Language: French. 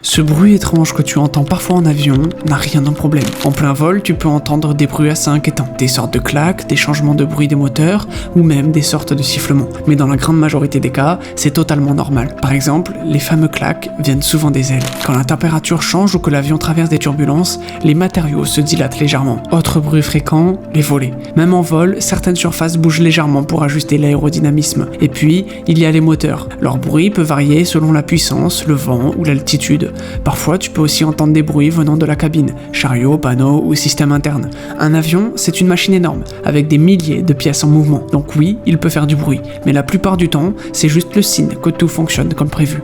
Ce bruit étrange que tu entends parfois en avion n'a rien d'un problème. En plein vol, tu peux entendre des bruits assez inquiétants, des sortes de claques, des changements de bruit des moteurs, ou même des sortes de sifflements. Mais dans la grande majorité des cas, c'est totalement normal. Par exemple, les fameux claques viennent souvent des ailes. Quand la température change ou que l'avion traverse des turbulences, les matériaux se dilatent légèrement. Autre bruit fréquent, les volets. Même en vol, certaines surfaces bougent légèrement pour ajuster l'aérodynamisme. Et puis, il y a les moteurs. Leur bruit peut varier selon la puissance, le vent ou l'altitude. Parfois, tu peux aussi entendre des bruits venant de la cabine, chariot, panneau ou système interne. Un avion, c'est une machine énorme, avec des milliers de pièces en mouvement. Donc oui, il peut faire du bruit, mais la plupart du temps, c'est juste le signe que tout fonctionne comme prévu.